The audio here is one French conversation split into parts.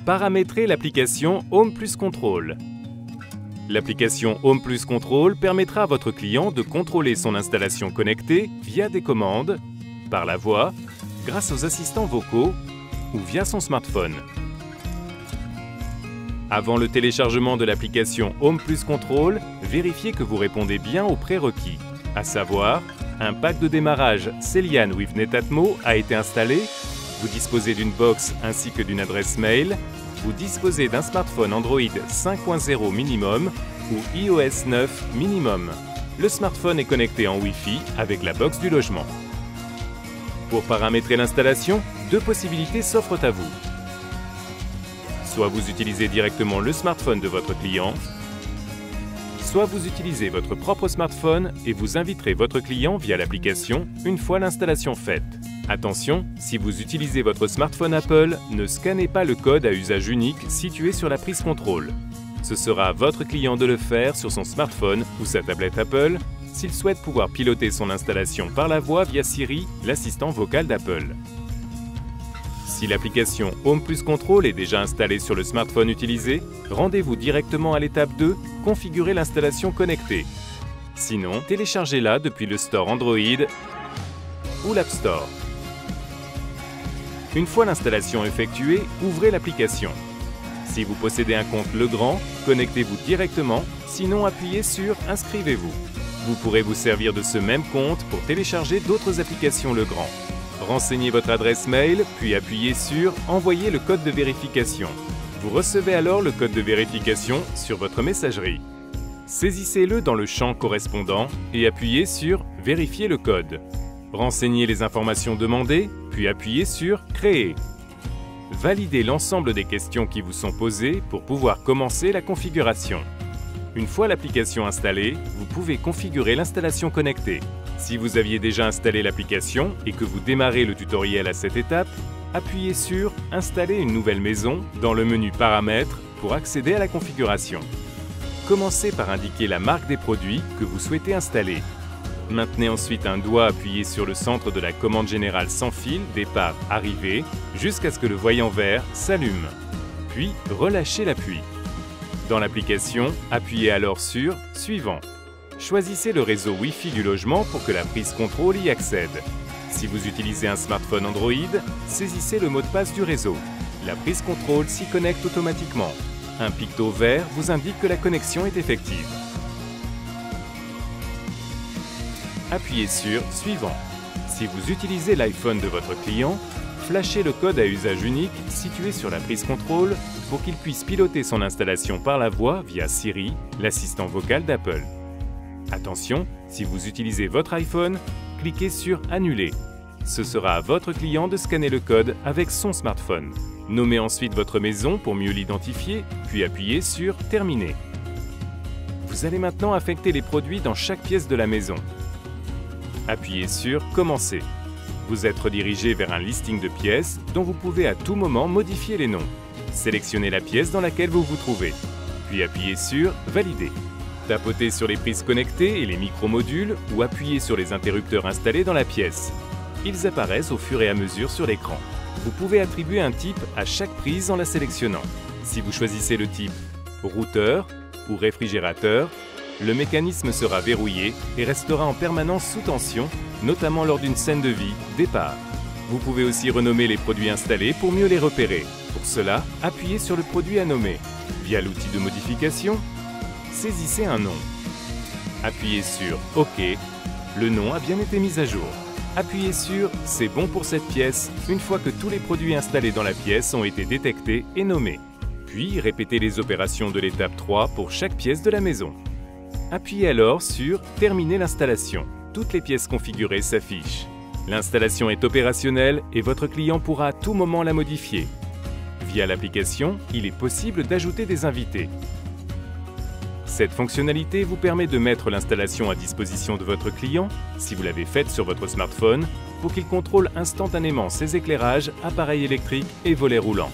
Paramétrez l'application Home Plus Control. L'application Home Plus Control permettra à votre client de contrôler son installation connectée via des commandes, par la voix, grâce aux assistants vocaux ou via son smartphone. Avant le téléchargement de l'application Home Plus Control, vérifiez que vous répondez bien aux prérequis, à savoir, un pack de démarrage Celian with Netatmo a été installé, vous disposez d'une box ainsi que d'une adresse mail, vous disposez d'un smartphone Android 5.0 minimum ou iOS 9 minimum. Le smartphone est connecté en Wi-Fi avec la box du logement. Pour paramétrer l'installation, deux possibilités s'offrent à vous. Soit vous utilisez directement le smartphone de votre client, soit vous utilisez votre propre smartphone et vous inviterez votre client via l'application une fois l'installation faite. Attention, si vous utilisez votre smartphone Apple, ne scannez pas le code à usage unique situé sur la prise contrôle. Ce sera à votre client de le faire sur son smartphone ou sa tablette Apple s'il souhaite pouvoir piloter son installation par la voix via Siri, l'assistant vocal d'Apple. Si l'application Home Plus Control est déjà installée sur le smartphone utilisé, rendez-vous directement à l'étape 2, configurer l'installation connectée. Sinon, téléchargez-la depuis le Store Android ou l'App Store. Une fois l'installation effectuée, ouvrez l'application. Si vous possédez un compte Legrand, connectez-vous directement, sinon appuyez sur « Inscrivez-vous ». Vous pourrez vous servir de ce même compte pour télécharger d'autres applications Legrand. Renseignez votre adresse mail, puis appuyez sur « Envoyer le code de vérification ». Vous recevez alors le code de vérification sur votre messagerie. Saisissez-le dans le champ correspondant et appuyez sur « Vérifier le code ». Renseignez les informations demandées, puis appuyez sur « Créer ». Validez l'ensemble des questions qui vous sont posées pour pouvoir commencer la configuration. Une fois l'application installée, vous pouvez configurer l'installation connectée. Si vous aviez déjà installé l'application et que vous démarrez le tutoriel à cette étape, appuyez sur « Installer une nouvelle maison » dans le menu « Paramètres » pour accéder à la configuration. Commencez par indiquer la marque des produits que vous souhaitez installer. Maintenez ensuite un doigt appuyé sur le centre de la commande générale sans fil départ-arrivée jusqu'à ce que le voyant vert s'allume. Puis relâchez l'appui. Dans l'application, appuyez alors sur « Suivant ». Choisissez le réseau Wi-Fi du logement pour que la prise contrôle y accède. Si vous utilisez un smartphone Android, saisissez le mot de passe du réseau. La prise contrôle s'y connecte automatiquement. Un picto vert vous indique que la connexion est effective. Appuyez sur « Suivant ». Si vous utilisez l'iPhone de votre client, flashez le code à usage unique situé sur la prise contrôle pour qu'il puisse piloter son installation par la voix via Siri, l'assistant vocal d'Apple. Attention, si vous utilisez votre iPhone, cliquez sur « Annuler ». Ce sera à votre client de scanner le code avec son smartphone. Nommez ensuite votre maison pour mieux l'identifier, puis appuyez sur « Terminer ». Vous allez maintenant affecter les produits dans chaque pièce de la maison. Appuyez sur « Commencer ». Vous êtes redirigé vers un listing de pièces dont vous pouvez à tout moment modifier les noms. Sélectionnez la pièce dans laquelle vous vous trouvez, puis appuyez sur « Valider ». Tapotez sur les prises connectées et les micro-modules ou appuyez sur les interrupteurs installés dans la pièce. Ils apparaissent au fur et à mesure sur l'écran. Vous pouvez attribuer un type à chaque prise en la sélectionnant. Si vous choisissez le type routeur ou réfrigérateur, le mécanisme sera verrouillé et restera en permanence sous tension, notamment lors d'une scène de vie, départ. Vous pouvez aussi renommer les produits installés pour mieux les repérer. Pour cela, appuyez sur le produit à nommer. Via l'outil de modification, saisissez un nom. Appuyez sur « OK ». Le nom a bien été mis à jour. Appuyez sur « C'est bon pour cette pièce » une fois que tous les produits installés dans la pièce ont été détectés et nommés. Puis, répétez les opérations de l'étape 3 pour chaque pièce de la maison. Appuyez alors sur « Terminer l'installation ». Toutes les pièces configurées s'affichent. L'installation est opérationnelle et votre client pourra à tout moment la modifier. Via l'application, il est possible d'ajouter des invités. Cette fonctionnalité vous permet de mettre l'installation à disposition de votre client, si vous l'avez faite sur votre smartphone, pour qu'il contrôle instantanément ses éclairages, appareils électriques et volets roulants.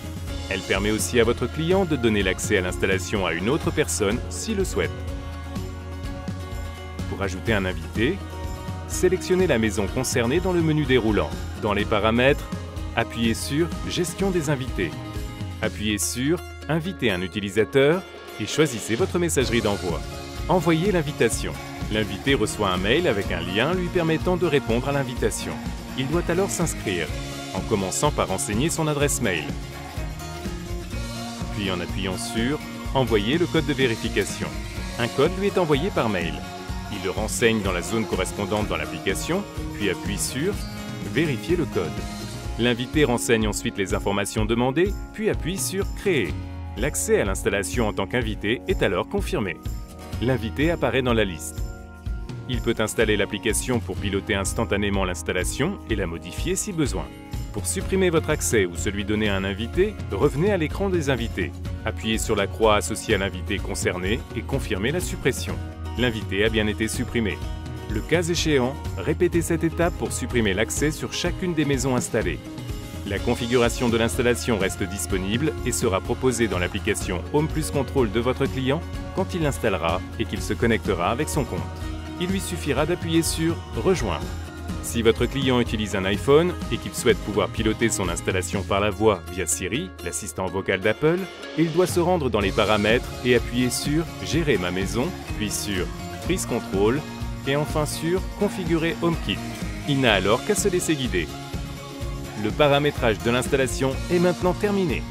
Elle permet aussi à votre client de donner l'accès à l'installation à une autre personne s'il le souhaite. Pour ajouter un invité, sélectionnez la maison concernée dans le menu déroulant. Dans les paramètres, appuyez sur « Gestion des invités ». Appuyez sur « Inviter un utilisateur » et choisissez votre messagerie d'envoi. Envoyez l'invitation. L'invité reçoit un mail avec un lien lui permettant de répondre à l'invitation. Il doit alors s'inscrire, en commençant par renseigner son adresse mail. Puis en appuyant sur « Envoyer le code de vérification ». Un code lui est envoyé par mail. Il le renseigne dans la zone correspondante dans l'application, puis appuie sur « Vérifier le code ». L'invité renseigne ensuite les informations demandées, puis appuie sur « Créer ». L'accès à l'installation en tant qu'invité est alors confirmé. L'invité apparaît dans la liste. Il peut installer l'application pour piloter instantanément l'installation et la modifier si besoin. Pour supprimer votre accès ou celui donné à un invité, revenez à l'écran des invités. Appuyez sur la croix associée à l'invité concerné et confirmez la suppression. L'invité a bien été supprimé. Le cas échéant, répétez cette étape pour supprimer l'accès sur chacune des maisons installées. La configuration de l'installation reste disponible et sera proposée dans l'application Home Plus Control de votre client quand il l'installera et qu'il se connectera avec son compte. Il lui suffira d'appuyer sur « Rejoindre ». Si votre client utilise un iPhone et qu'il souhaite pouvoir piloter son installation par la voix via Siri, l'assistant vocal d'Apple, il doit se rendre dans les paramètres et appuyer sur « Gérer ma maison », puis sur « Prise contrôle » et enfin sur « Configurer HomeKit ». Il n'a alors qu'à se laisser guider. Le paramétrage de l'installation est maintenant terminé.